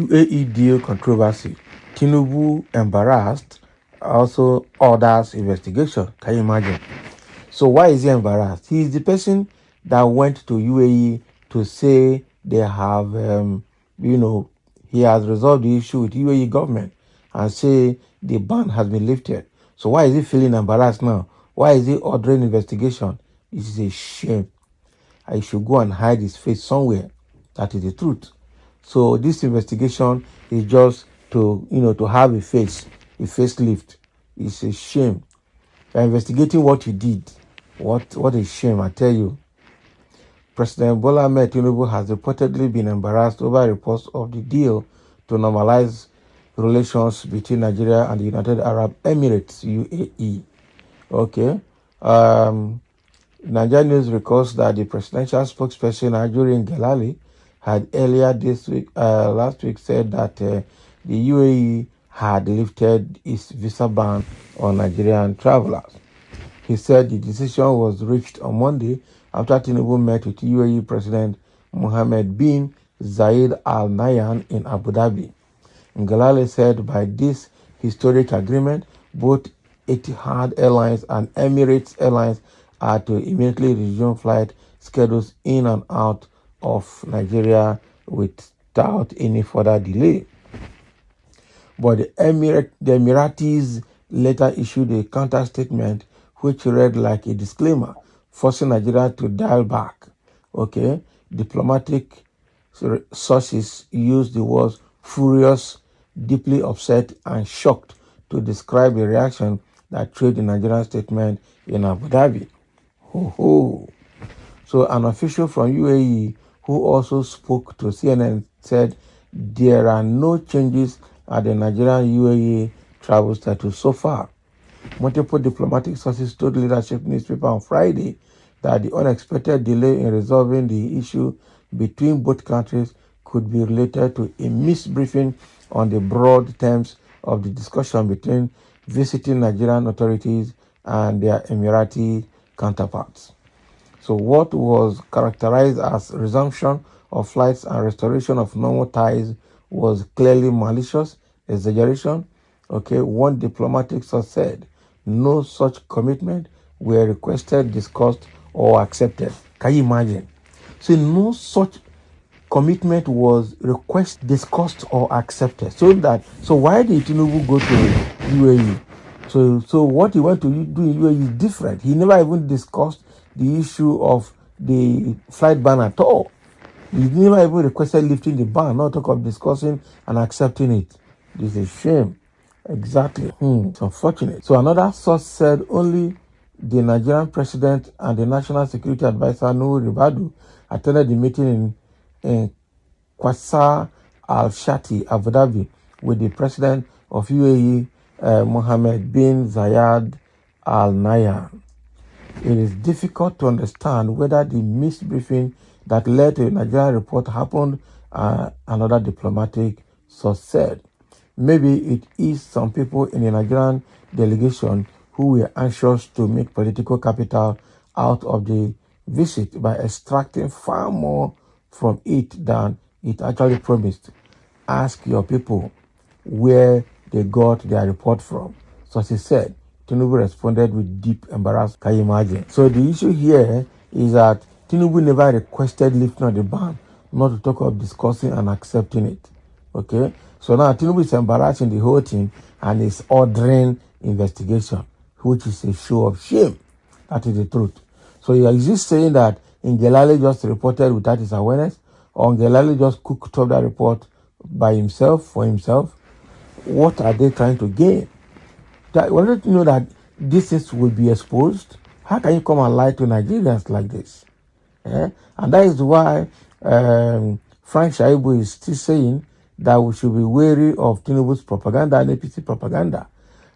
UAE deal controversy. Tinubu embarrassed, also orders investigation. Can you imagine? So why is he embarrassed? He is the person that went to UAE to say they have, he has resolved the issue with UAE government and say the ban has been lifted. So why is he feeling embarrassed now? Why is he ordering investigation? It is a shame. I should go and hide his face somewhere. That is the truth. So this investigation is just to have a facelift. It's a shame. They're investigating what he did. What a shame, I tell you. President Bola Ahmed Tinubu has reportedly been embarrassed over reports of the deal to normalize relations between Nigeria and the United Arab Emirates, UAE. Okay. Nigeria News records that the presidential spokesperson Ajurin Gelali had earlier last week said that the UAE had lifted its visa ban on Nigerian travelers. He said the decision was reached on Monday after Tinubu met with UAE President Mohammed bin Zayed Al Nahyan in Abu Dhabi. Ngelale said by this historic agreement, both Etihad Airlines and Emirates Airlines are to immediately resume flight schedules in and out of Nigeria without any further delay. But the Emiratis later issued a counter statement which read like a disclaimer, forcing Nigeria to dial back. Okay, diplomatic sources used the words furious, deeply upset, and shocked to describe the reaction that trailed the Nigerian statement in Abu Dhabi. Ho ho. So an official from UAE who also spoke to CNN said there are no changes at the Nigerian UAE travel status so far. Multiple diplomatic sources told leadership newspaper on Friday that the unexpected delay in resolving the issue between both countries could be related to a misbriefing on the broad terms of the discussion between visiting Nigerian authorities and their Emirati counterparts. So what was characterized as resumption of flights and restoration of normal ties was clearly malicious exaggeration. Okay, one diplomatic source said no such commitment were requested, discussed, or accepted. Can you imagine? So no such commitment was requested, discussed, or accepted. So why did Tinubu go to UAE? So what he went to do in UAE is different. He never even discussed the issue of the flight ban at all. He never even requested lifting the ban, not talk of discussing and accepting it. This is a shame. Exactly. It's unfortunate. So another source said only the Nigerian president and the national security advisor Nuhu Ribadu attended the meeting in Qasr Al-Shati, Abu Dhabi, with the president of UAE, Mohammed bin Zayed Al Nahyan. It is difficult to understand whether the misbriefing that led to a Nigerian report happened, another diplomatic source said. Maybe it is some people in the Nigerian delegation who were anxious to make political capital out of the visit by extracting far more from it than it actually promised. Ask your people where they got their report from. So he said, Tinubu responded with deep embarrassment. Can you imagine? So the issue here is that Tinubu never requested lifting of the ban, not to talk of discussing and accepting it. Okay? So now Tinubu is embarrassing the whole thing and is ordering investigation, which is a show of shame. That is the truth. So is he saying that Ngelale just reported without his awareness, or Ngelale just cooked up that report by himself, for himself? What are they trying to gain? Wanted to know that this things will be exposed. How can you come and lie to Nigerians like this? And that is why Frank Shaibu is still saying that we should be wary of Tinubu's propaganda and APC propaganda.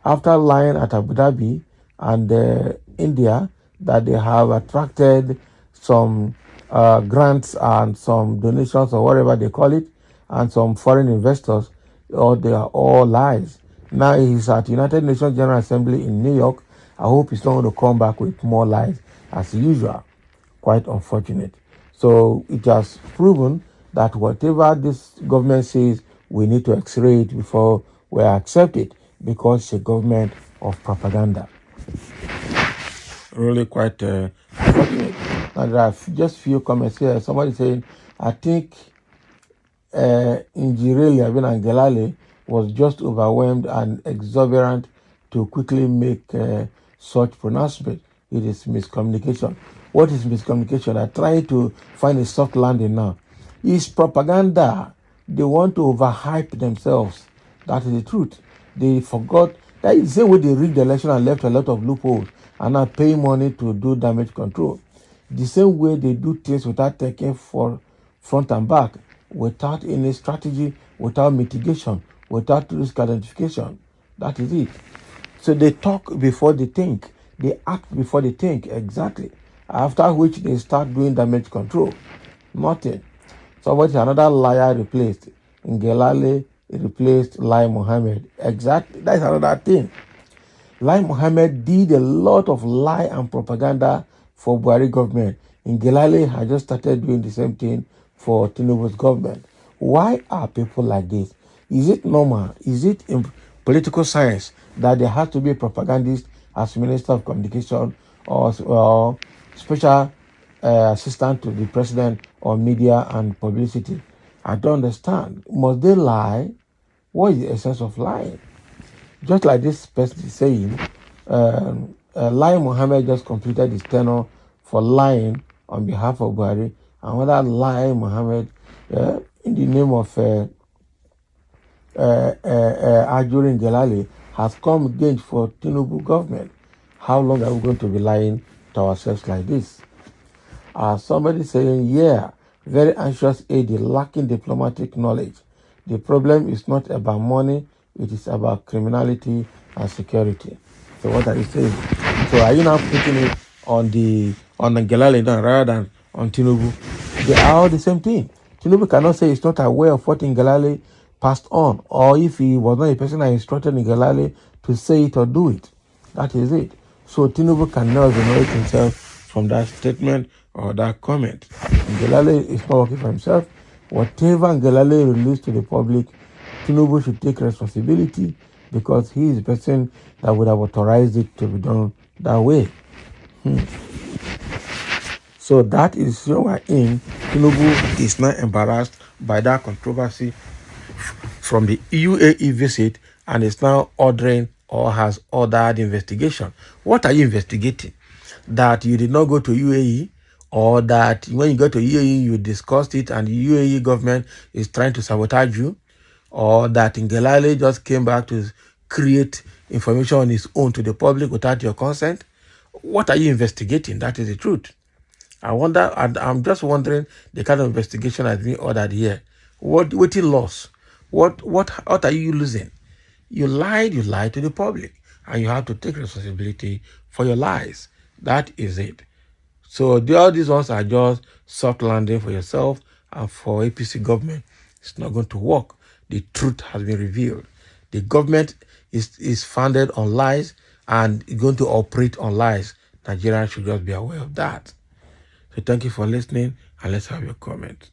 After lying at Abu Dhabi and India that they have attracted some grants and some donations or whatever they call it, and some foreign investors, or they are all lies. Now he's at United Nations General Assembly in New York. I hope he's not going to come back with more lies as usual. Quite unfortunate. So it has proven that whatever this government says we need to x-ray it before we accept it, because it's a government of propaganda. Really quite unfortunate. Now there are just few comments here. Somebody saying, I think Injireli Abin Angelale was just overwhelmed and exuberant to quickly make such pronouncement. It is miscommunication. What is miscommunication? I try to find a soft landing now. It's propaganda. They want to overhype themselves. That is the truth. They forgot. That is the same way they rigged the election and left a lot of loopholes and are paying money to do damage control. The same way they do things without taking for front and back, without any strategy, without mitigation, without risk identification. That is it. So they talk before they think. They act before they think, exactly. After which they start doing damage control. Nothing. Somebody, another liar replaced. Ngelale replaced Lai Mohammed. Exactly. That's another thing. Lai Mohammed did a lot of lie and propaganda for Buhari government. Ngelale had just started doing the same thing for Tinubu's government. Why are people like this? Is it normal? Is it in political science that there has to be a propagandist as Minister of Communication or special assistant to the president on media and publicity? I don't understand. Must they lie? What is the essence of lying? Just like this person is saying, Lai Mohammed just completed his tenure for lying on behalf of Buhari. And whether Lai Mohammed, in the name of Ajurin Gelali, has come again for Tinubu government. How long are we going to be lying to ourselves like this? Somebody saying, yeah, very anxious AD, lacking diplomatic knowledge. The problem is not about money, it is about criminality and security. So what are you saying? So are you now putting it on the Gelale rather than on Tinubu? They are all the same thing. Tinubu cannot say he's not aware of what Ngelale passed on, or if he was not a person that instructed Ngelale to say it or do it. That is it. So Tinubu cannot exonerate himself from that statement or that comment. Ngelale is not working for himself. Whatever Ngelale released to the public, Tinubu should take responsibility, because he is the person that would have authorized it to be done that way. So that is why Tinubu is not embarrassed by that controversy from the UAE visit and is now ordering or has ordered investigation. What are you investigating? That you did not go to UAE, or that when you go to UAE you discussed it and the UAE government is trying to sabotage you, or that Ngelale just came back to create information on his own to the public without your consent? What are you investigating? That is the truth. I'm just wondering the kind of investigation that's being ordered here. What he lost? What are you losing? You lied to the public, and you have to take responsibility for your lies. That is it. So all these ones are just soft landing for yourself and for APC government. It's not going to work. The truth has been revealed. The government is founded on lies and is going to operate on lies. Nigerians should just be aware of that. So thank you for listening, and let's have your comment.